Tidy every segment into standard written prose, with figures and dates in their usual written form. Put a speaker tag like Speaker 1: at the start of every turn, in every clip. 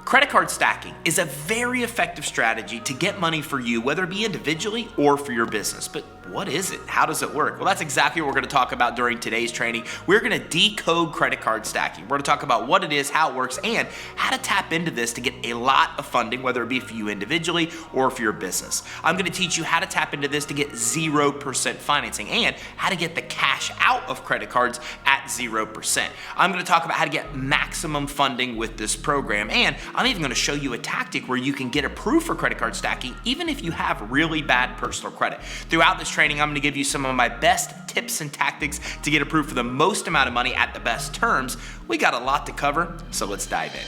Speaker 1: Credit card stacking is a very effective strategy to get money for you, whether it be individually or for your business. But what is it? How does it work? Well, that's exactly what we're going to talk about during today's training. We're going to decode credit card stacking. We're going to talk about what it is, how it works, and how to tap into this to get a lot of funding, whether it be for you individually or for your business. I'm going to teach you how to tap into this to get 0% financing and how to get the cash out of credit cards at 0%. I'm going to talk about how to get maximum funding with this program, and I'm even going to show you a tactic where you can get approved for credit card stacking even if you have really bad personal credit. Throughout this training, I'm going to give you some of my best tips and tactics to get approved for the most amount of money at the best terms. We got a lot to cover, so let's dive in.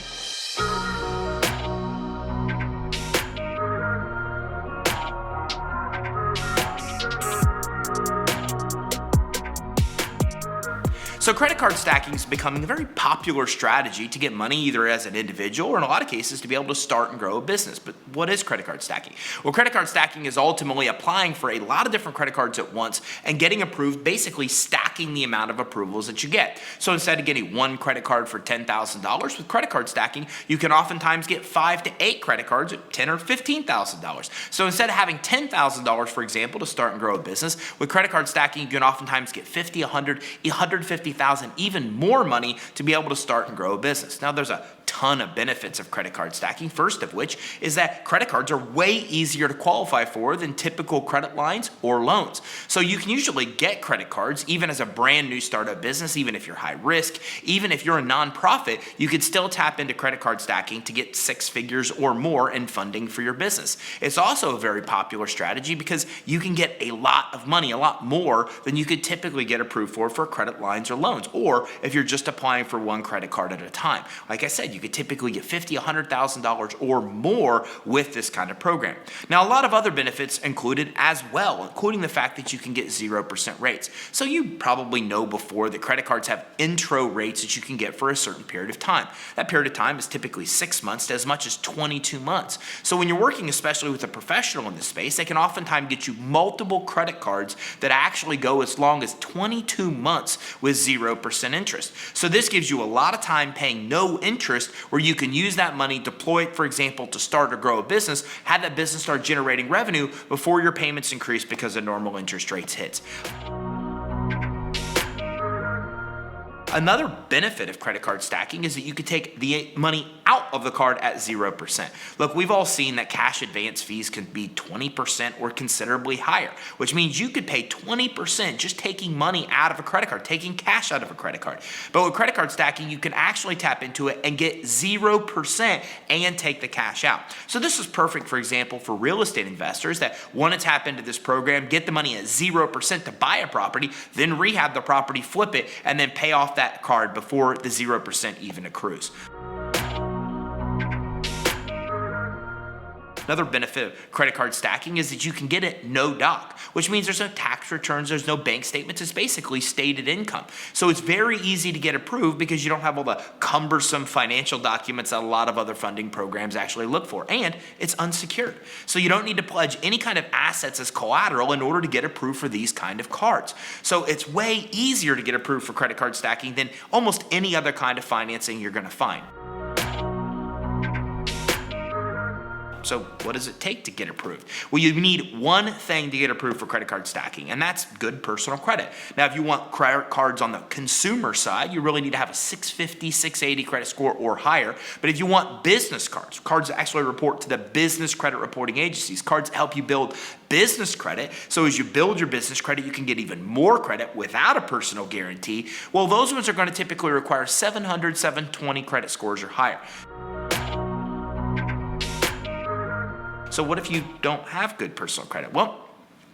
Speaker 1: So credit card stacking is becoming a very popular strategy to get money either as an individual or in a lot of cases to be able to start and grow a business. But what is credit card stacking? Well, credit card stacking is ultimately applying for a lot of different credit cards at once and getting approved, basically stacking the amount of approvals that you get. So instead of getting one credit card for $10,000, with credit card stacking, you can oftentimes get 5 to 8 credit cards at $10,000 or $15,000. So instead of having $10,000, for example, to start and grow a business, with credit card stacking, you can oftentimes get $50,000, $100,000, $150,000, even more money to be able to start and grow a business. Now, there's a ton of benefits of credit card stacking, first of which is that credit cards are way easier to qualify for than typical credit lines or loans. So you can usually get credit cards even as a brand new startup business, even if you're high risk, even if you're a nonprofit, you could still tap into credit card stacking to get 6 figures or more in funding for your business. It's also a very popular strategy because you can get a lot of money, a lot more than you could typically get approved for credit lines or loans, or if you're just applying for one credit card at a time. Like I said, you could typically get $50,000, $100,000 or more with this kind of program. Now, a lot of other benefits included as well, including the fact that you can get 0% rates. So you probably know before that credit cards have intro rates that you can get for a certain period of time. That period of time is typically 6 months to as much as 22 months. So when you're working especially with a professional in this space, they can oftentimes get you multiple credit cards that actually go as long as 22 months with 0% interest. So this gives you a lot of time paying no interest where you can use that money, deploy it, for example, to start or grow a business, have that business start generating revenue before your payments increase because the normal interest rates hit. Another benefit of credit card stacking is that you could take the money out of the card at 0%. Look, we've all seen that cash advance fees can be 20% or considerably higher, which means you could pay 20% just taking money out of a credit card, taking cash out of a credit card. But with credit card stacking, you can actually tap into it and get 0% and take the cash out. So this is perfect, for example, for real estate investors that want to tap into this program, get the money at 0% to buy a property, then rehab the property, flip it, and then pay off that card before the 0% even accrues. Another benefit of credit card stacking is that you can get it no doc, which means there's no tax returns, there's no bank statements, it's basically stated income. So it's very easy to get approved because you don't have all the cumbersome financial documents that a lot of other funding programs actually look for, and it's unsecured. So you don't need to pledge any kind of assets as collateral in order to get approved for these kind of cards. So it's way easier to get approved for credit card stacking than almost any other kind of financing you're going to find. So what does it take to get approved? Well, you need one thing to get approved for credit card stacking, and that's good personal credit. Now, if you want credit cards on the consumer side, you really need to have a 650, 680 credit score or higher. But if you want business cards, cards that actually report to the business credit reporting agencies, cards that help you build business credit, so as you build your business credit, you can get even more credit without a personal guarantee, well, those ones are going to typically require 700, 720 credit scores or higher. So what if you don't have good personal credit? Well,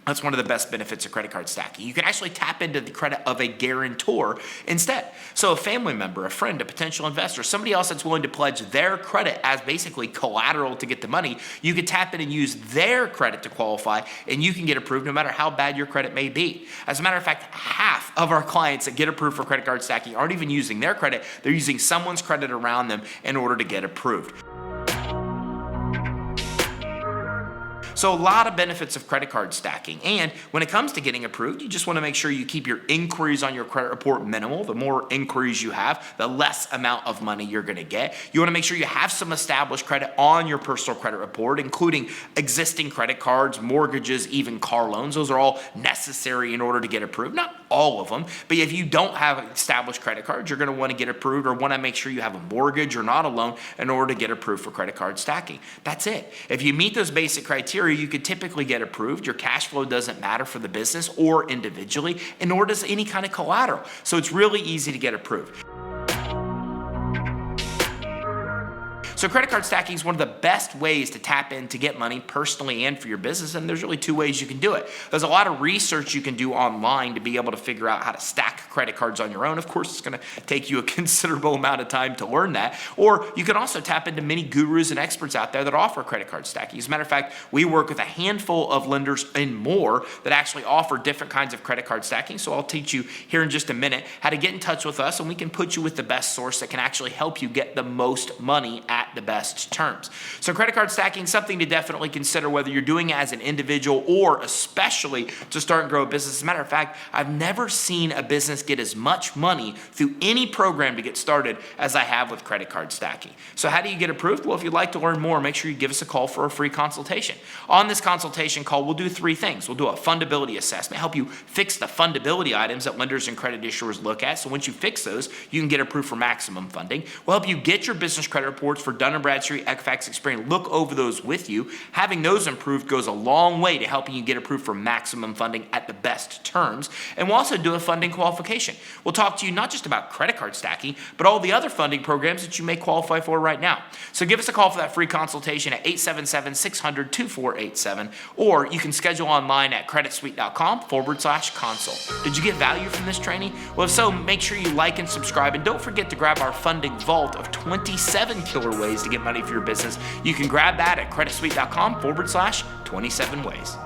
Speaker 1: that's one of the best benefits of credit card stacking. You can actually tap into the credit of a guarantor instead. So a family member, a friend, a potential investor, somebody else that's willing to pledge their credit as basically collateral to get the money, you can tap in and use their credit to qualify, and you can get approved no matter how bad your credit may be. As a matter of fact, half of our clients that get approved for credit card stacking aren't even using their credit. They're using someone's credit around them in order to get approved. So a lot of benefits of credit card stacking. And when it comes to getting approved, you just want to make sure you keep your inquiries on your credit report minimal. The more inquiries you have, the less amount of money you're going to get. You want to make sure you have some established credit on your personal credit report, including existing credit cards, mortgages, even car loans. Those are all necessary in order to get approved. Not all of them, but if you don't have established credit cards, you're going to want to get approved or want to make sure you have a mortgage or not a loan in order to get approved for credit card stacking. That's it. If you meet those basic criteria, you could typically get approved. Your cash flow doesn't matter for the business or individually, and nor does any kind of collateral. So it's really easy to get approved. So credit card stacking is one of the best ways to tap in to get money personally and for your business, and there's really two ways you can do it. There's a lot of research you can do online to be able to figure out how to stack credit cards on your own. Of course, it's going to take you a considerable amount of time to learn that, or you can also tap into many gurus and experts out there that offer credit card stacking. As a matter of fact, we work with a handful of lenders and more that actually offer different kinds of credit card stacking, so I'll teach you here in just a minute how to get in touch with us, and we can put you with the best source that can actually help you get the most money at the best terms. So credit card stacking is something to definitely consider whether you're doing it as an individual or especially to start and grow a business. As a matter of fact, I've never seen a business get as much money through any program to get started as I have with credit card stacking. So how do you get approved? Well, if you'd like to learn more, make sure you give us a call for a free consultation. On this consultation call, we'll do three things. We'll do a fundability assessment, help you fix the fundability items that lenders and credit issuers look at. So once you fix those, you can get approved for maximum funding. We'll help you get your business credit reports for Dun & Bradstreet, Equifax, Experian, look over those with you. Having those improved goes a long way to helping you get approved for maximum funding at the best terms. And we'll also do a funding qualification. We'll talk to you not just about credit card stacking, but all the other funding programs that you may qualify for right now. So give us a call for that free consultation at 877-600-2487, or you can schedule online at creditsuite.com/consult. Did you get value from this training? Well, if so, make sure you like and subscribe, and don't forget to grab our funding vault of 27 killer ways to get money for your business. You can grab that at creditsuite.com/27 ways.